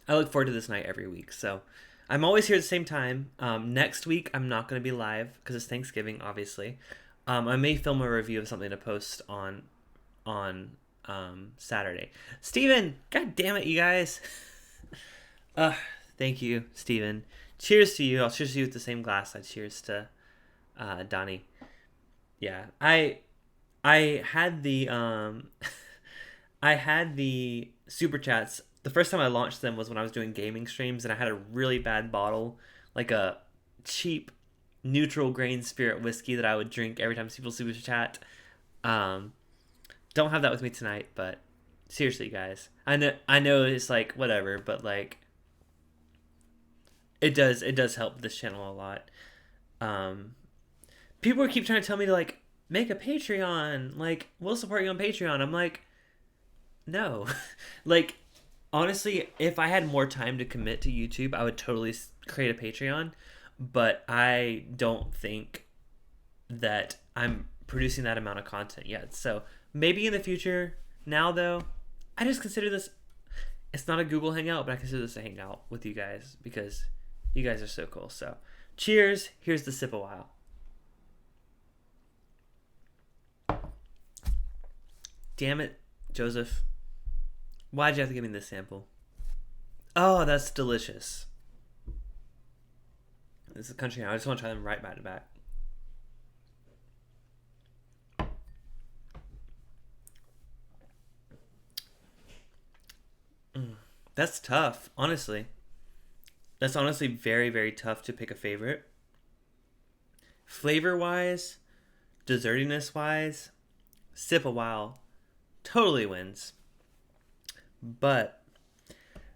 I look forward to this night every week. So I'm always here at the same time. Next week I'm not going to be live because it's Thanksgiving, obviously. I may film a review of something to post on Saturday. Steven, god damn it, you guys. uh, Thank you, Steven. Cheers to you. I'll cheers to you with the same glass I cheers to Donnie. Yeah, I had the I had the super chats. The first time I launched them was when I was doing gaming streams, and I had a really bad bottle, like a cheap neutral grain spirit whiskey that I would drink every time people super chat. Um, don't have that with me tonight, but seriously, guys, I know it's like whatever, but like it does help this channel a lot. Um, People keep trying to tell me to like make a Patreon, like we'll support you on Patreon. I'm like, no, like honestly, if I had more time to commit to YouTube, I would totally create a Patreon. But I don't think that I'm producing that amount of content yet. So maybe in the future. Now though, I just consider this. It's not a Google Hangout, but I consider this a hangout with you guys because you guys are so cool. So cheers. Here's the sip a while. Damn it, Joseph. Why'd you have to give me this sample? Oh, that's delicious. This is country now. I just want to try them right back to back. That's tough, honestly. That's honestly very, very tough to pick a favorite. Flavor wise, dessertiness wise, sip a while totally wins. But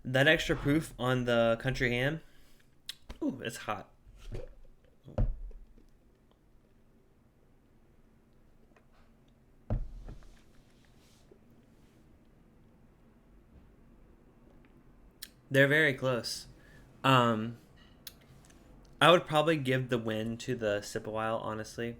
that extra proof on the country ham, ooh, it's hot. They're very close. Um, I would probably give the win to the sip a while, honestly.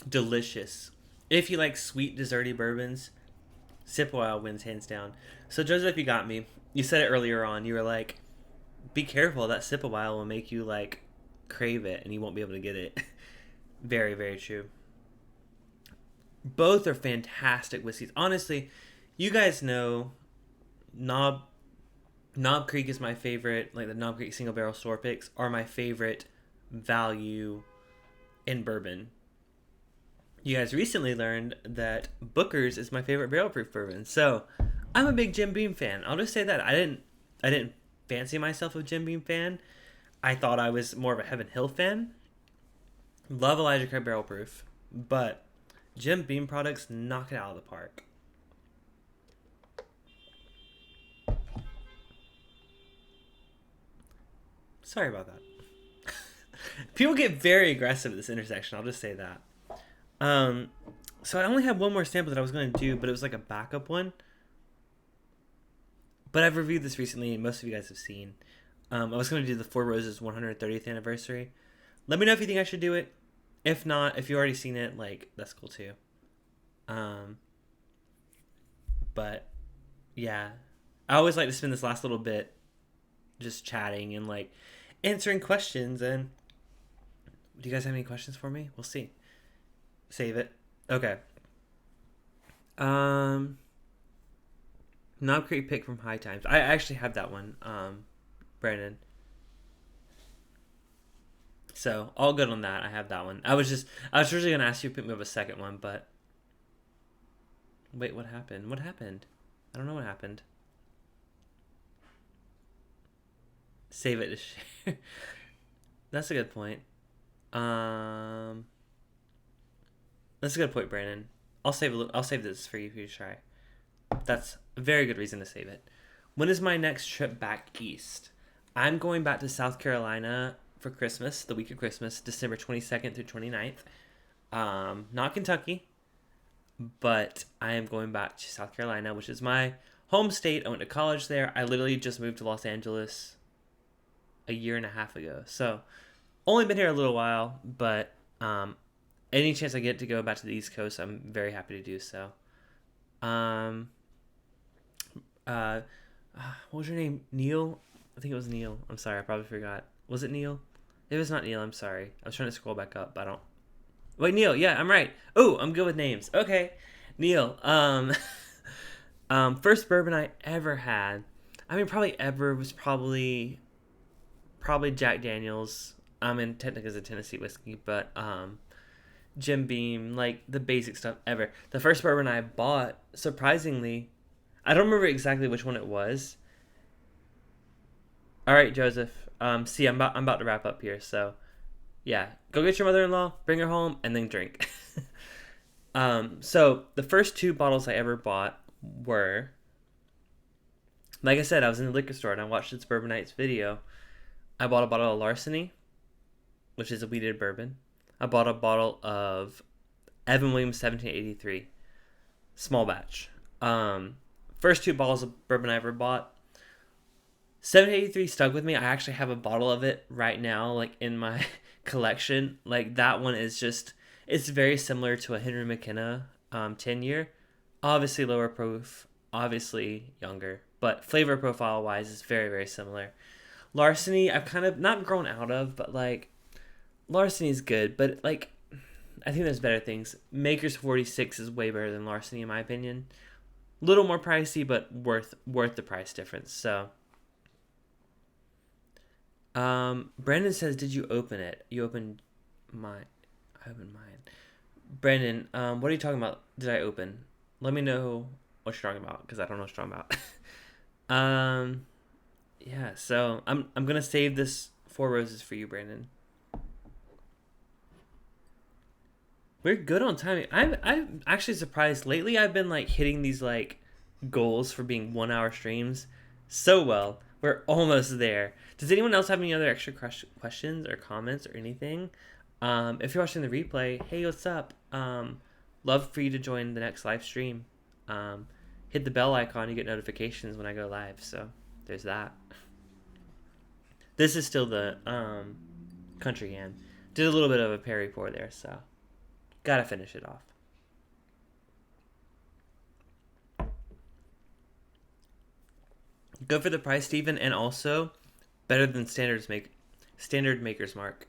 Delicious. If you like sweet, desserty bourbons, sip a while wins hands down. So, Joseph, you got me. You said it earlier on. You were like, be careful. That sip a while will make you, like, crave it and you won't be able to get it. Very, very true. Both are fantastic whiskeys. Honestly, you guys know Knob Knob Creek is my favorite. Like the Knob Creek single barrel store picks are my favorite value in bourbon. You guys recently learned that Booker's is my favorite barrel proof bourbon. So I'm a big Jim Beam fan. I'll just say that I didn't fancy myself a Jim Beam fan. I thought I was more of a Heaven Hill fan. Love Elijah Craig barrel proof, but Jim Beam products knock it out of the park. Sorry about that. People get very aggressive at this intersection. I'll just say that. So I only have one more sample that I was going to do, but it was like a backup one. But I've reviewed this recently, and most of you guys have seen. I was going to do the Four Roses 130th anniversary. Let me know if you think I should do it. If not, if you've already seen it, like, that's cool too. But yeah, I always like to spend this last little bit just chatting and like answering questions. And do you guys have any questions for me? We'll see. Save it. Okay. Knob Creek pick from High Times. I actually have that one, Brandon. So all good on that. I have that one. I was originally gonna ask you to pick me up a second one, but wait, what happened? What happened? I don't know what happened. Save it to share. That's a good point. That's a good point, Brandon. I'll save this for you to try. That's a very good reason to save it. When is my next trip back east? I'm going back to South Carolina for Christmas, the week of Christmas, December 22nd through 29th. Not Kentucky, but I am going back to South Carolina, which is my home state. I went to college there. I literally just moved to Los Angeles a year and a half ago. So only been here a little while, but any chance I get to go back to the East Coast, I'm very happy to do so. What was your name? Neil? I think it was Neil. I'm sorry, I probably forgot. Was it Neil? If it's not Neil, I'm sorry. I was trying to scroll back up, but I don't. Wait, Neil. Yeah, I'm right. Oh, I'm good with names. Okay, Neil. First bourbon I ever had. I mean, probably ever was probably Jack Daniels. And technically it's a Tennessee whiskey, but Jim Beam, like the basic stuff ever. The first bourbon I bought, surprisingly, I don't remember exactly which one it was. All right, Joseph. See, I'm about to wrap up here, so yeah, go get your mother-in-law, bring her home, and then drink. So the first two bottles I ever bought were, like I said, I was in the liquor store and I watched its Bourbon Nights video. I bought a bottle of Larceny, which is a wheated bourbon. I bought a bottle of Evan Williams 1783, small batch. First two bottles of bourbon I ever bought. 1783 stuck with me. I actually have a bottle of it right now, like in my collection. Like that one is just, it's very similar to a Henry McKenna 10 year. Obviously lower proof, obviously younger, but flavor profile wise is very, very similar. Larceny, I've kind of not grown out of, but like Larceny is good, but like I think there's better things. Maker's 46 is way better than Larceny in my opinion. Little more pricey, but worth the price difference. So, Brandon says, "Did you open it? You opened mine. I opened mine." Brandon, what are you talking about? Did I open? Let me know what you're talking about because I don't know what you're talking about. Yeah. So I'm gonna save this Four Roses for you, Brandon. We're good on timing. I'm actually surprised. Lately, I've been like hitting these like goals for being 1 hour streams so well. We're almost there. Does anyone else have any other extra questions or comments or anything? If you're watching the replay, hey, what's up? Love for you to join the next live stream. Hit the bell icon, you get notifications when I go live. So there's that. This is still the country hand. Did a little bit of a Perry pour there, so gotta finish it off. Good for the price, Steven, and also better than standard Maker's Mark.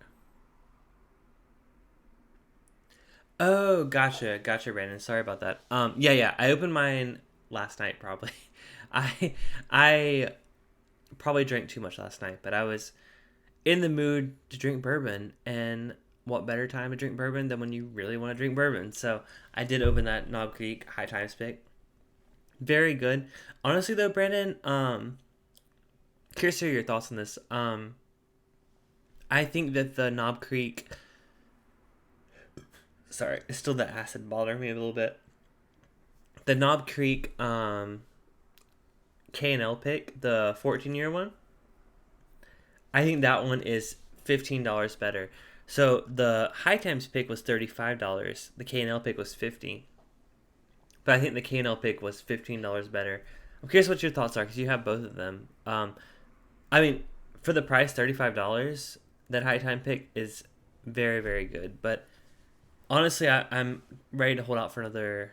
Oh, gotcha, Brandon. Sorry about that. Yeah. I opened mine last night, probably. I probably drank too much last night, but I was in the mood to drink bourbon, and what better time to drink bourbon than when you really want to drink bourbon? So I did open that Knob Creek High Times pick. Very good. Honestly, though, Brandon, curious to hear your thoughts on this. I think that the Knob Creek, sorry, it's still the acid bothering me a little bit. The Knob Creek K&L pick, the 14-year one, I think that one is $15 better. So the High Times pick was $35. The K&L pick was $50. But I think the K&L pick was $15 better. I'm curious what your thoughts are because you have both of them. I mean, for the price, $35, that High Time pick is very, very good. But honestly, I'm ready to hold out for another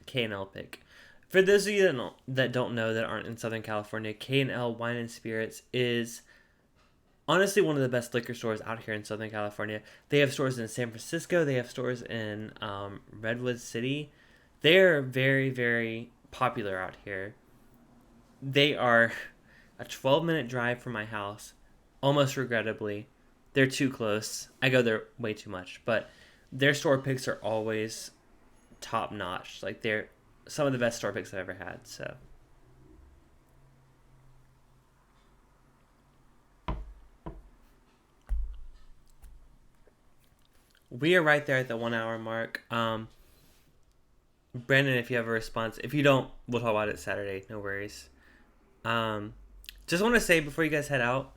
K&L pick. For those of you that don't know, that aren't in Southern California, K&L Wine and Spirits is honestly one of the best liquor stores out here in Southern California. They have stores in San Francisco. They have stores in Redwood City. They're very, very popular out here. They are a 12-minute drive from my house, almost regrettably. They're too close. I go there way too much. But their store picks are always top-notch. Like, they're some of the best store picks I've ever had, so... We are right there at the 1 hour mark. Brandon, if you have a response. If you don't, we'll talk about it Saturday. No worries. Just want to say before you guys head out,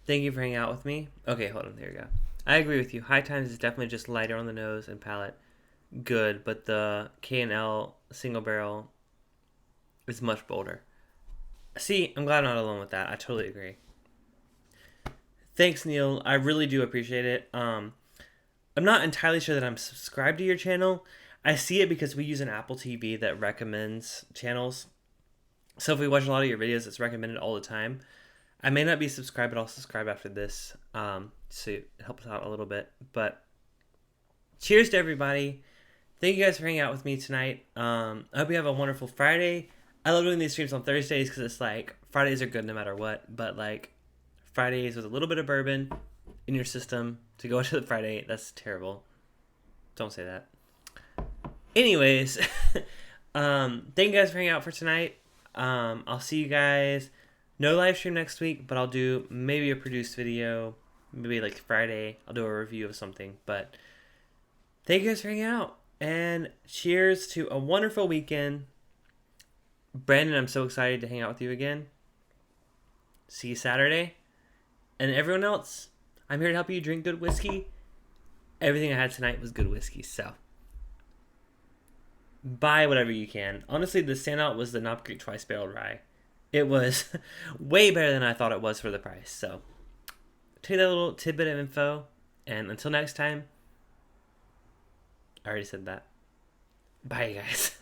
thank you for hanging out with me. Okay, hold on. There you go. I agree with you. High Times is definitely just lighter on the nose and palate. Good, but the K&L single barrel is much bolder. See, I'm glad I'm not alone with that. I totally agree. Thanks, Neil. I really do appreciate it. I'm not entirely sure that I'm subscribed to your channel. I see it because we use an Apple TV that recommends channels. So if we watch a lot of your videos, it's recommended all the time. I may not be subscribed, but I'll subscribe after this, so it helps out a little bit. But cheers to everybody. Thank you guys for hanging out with me tonight. I hope you have a wonderful Friday. I love doing these streams on Thursdays because it's like Fridays are good no matter what. But like Fridays with a little bit of bourbon in your system to go into the Friday, that's terrible. Don't say that. Anyways, thank you guys for hanging out for tonight. I'll see you guys. No live stream next week, but I'll do maybe a produced video. Maybe like Friday, I'll do a review of something. But thank you guys for hanging out. And cheers to a wonderful weekend. Brandon, I'm so excited to hang out with you again. See you Saturday. And everyone else, I'm here to help you drink good whiskey. Everything I had tonight was good whiskey, so buy whatever you can. Honestly, the standout was the Knob Creek Twice Barreled Rye. It was way better than I thought it was for the price. So take that little tidbit of info, and until next time, I already said that. Bye, guys.